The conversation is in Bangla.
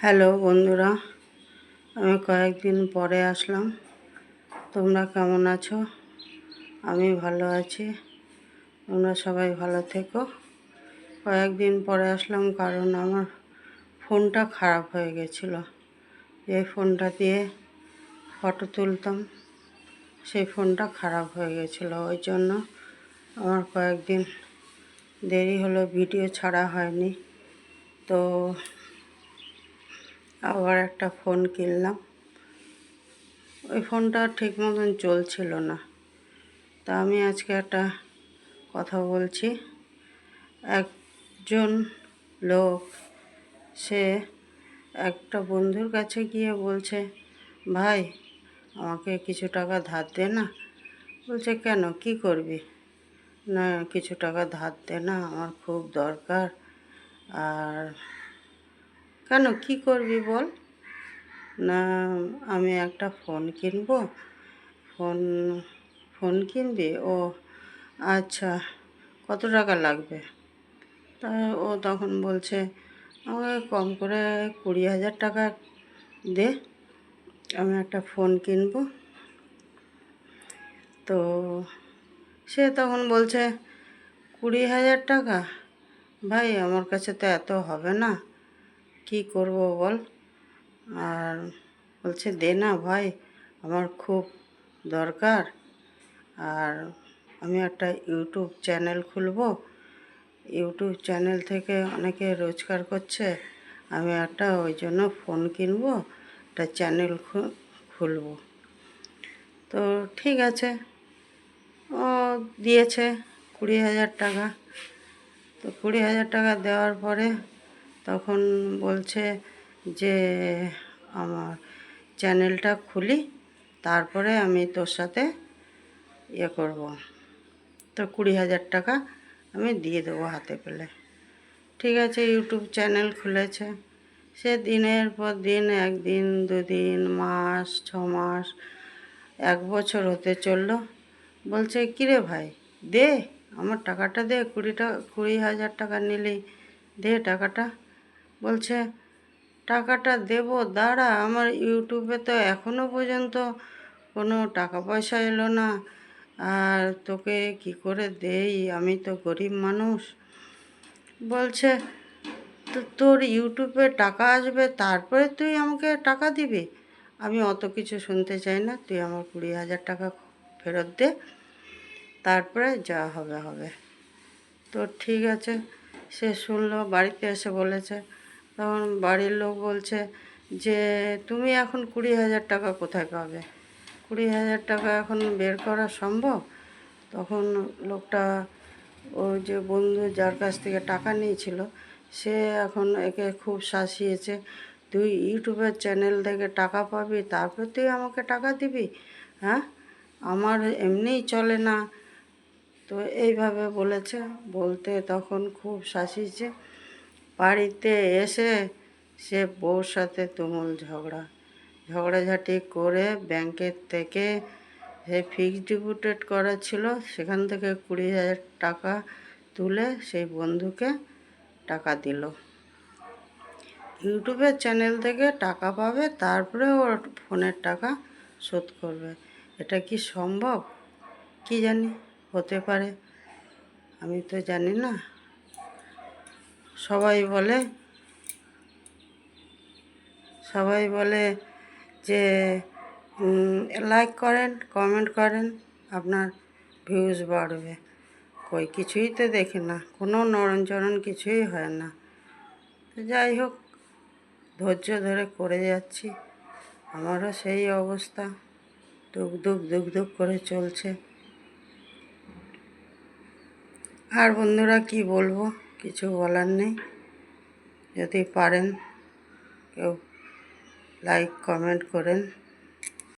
হ্যালো বন্ধুরা, আমি কয়েকদিন পরে আসলাম। তোমরা কেমন আছো? আমি ভালো আছি। তোমরা সবাই ভালো থেকো। কয়েকদিন পরে আসলাম কারণ আমার ফোনটা খারাপ হয়ে গেছিলো। যে ফোনটা দিয়ে ফটো তুলতাম সেই ফোনটা খারাপ হয়ে গেছিলো, ওই জন্য আমার কয়েকদিন দেরি হলো, ভিডিও ছাড়া হয়নি। তো আবার একটা ফোন কিনলাম। ওই ফোনটা ঠিক মতন চলছিল না। তা আমি আজকে একটা কথা বলছি। একজন লোক সে একটা বন্ধুর কাছে গিয়ে বলছে, ভাই আমাকে কিছু টাকা ধার দে না। বলছে, কেন, কি করবি? না, কিছু টাকা ধার দে না, আমার খুব দরকার। আর কেন, কি করবি বল? না, আমি একটা ফোন কিনবো। ফোন ফোন কিনবি? ও আচ্ছা, কত টাকা লাগবে? তা ও তখন বলছে, আমাকে কম করে 20,000 টাকা দে, আমি একটা ফোন কিনবো। তো সে তখন বলছে, 20,000 টাকা? ভাই আমার কাছে তো এত হবে না, কি করব বল? আর বলছে, দে না ভাই, আমার খুব দরকার। আর আমি একটা ইউটিউব চ্যানেল খুলবো, ইউটিউব চ্যানেল থেকে অনেকে রোজগার করছে, আমি একটা ওই জন্য ফোন কিনবো, একটা চ্যানেল খুলবো। তো ঠিক আছে, ও দিয়েছে 20,000 টাকা। তো 20,000 টাকা দেওয়ার পরে তখন বলছে যে আমার চ্যানেলটা খুলি, তারপরে আমি তোর সাথে ইয়ে করব। তো 20,000 টাকা আমি দিয়ে দেবো হাতে পেলে। ঠিক আছে, ইউটিউব চ্যানেল খুলেছে। সে দিনের পর দিন, একদিন, দুদিন, মাস, 6 মাস, 1 বছর হতে চললো। বলছে, কিরে ভাই, দে আমার টাকাটা দে, 20,000 টাকা নিলি, দে টাকাটা। বলছে, টাকাটা দেবো, দাঁড়া, আমার ইউটিউবে তো এখনও পর্যন্ত কোনো টাকা পয়সা এলো না, আর তোকে কি করে দেই, আমি তো গরিব মানুষ। বলছে, তো তোর ইউটিউবে টাকা আসবে তারপরে তুই আমাকে টাকা দিবি? আমি অত কিছু শুনতে চাই না, তুই আমার 20,000 টাকা ফেরত দে, তারপরে যা হবে হবে। তো ঠিক আছে, সে শুনলো, বাড়িতে এসে বলেছে। তখন বাড়ির লোক বলছে যে, তুমি এখন 20,000 টাকা কোথায় পাবে? 20,000 টাকা এখন বের করা সম্ভব? তখন লোকটা, ওই যে বন্ধু যার কাছ থেকে টাকা নিয়েছিল, সে এখন একে খুব শাসিয়েছে, তুই ইউটিউবের চ্যানেল থেকে টাকা পাবি, তারপর তুই আমাকে টাকা দিবি? হ্যাঁ, আমার এমনিই চলে না। তো এইভাবে বলেছে, বলতে তখন খুব শাসিয়েছে। বাড়িতে এসে সে বউর সাথে তুমুল ঝগড়াঝাটি করে ব্যাংকের থেকে সে ফিক্সড ডিপোজিট করা ছিল, সেখান থেকে 20,000 টাকা তুলে সেই বন্ধুকে টাকা দিল। ইউটিউবের চ্যানেল থেকে টাকা পাবে, তারপরে ওর ফোনের টাকা শোধ করবে। এটা কি সম্ভব? কি জানি, হতে পারে, আমি তো জানি না। সবাই বলে যে লাইক করেন, কমেন্ট করেন, আপনার ভিউজ বাড়বে। কই কিছুই তো দেখি না, কোনো নড়নচড়ন কিছুই হয় না। যাই হোক, ধৈর্য ধরে করে যাচ্ছি। আমারও সেই অবস্থা, দুক করে চলছে। আর বন্ধুরা কি বলবো, কিছু বলার নেই। যদি পারেন কেউ লাইক কমেন্ট করেন।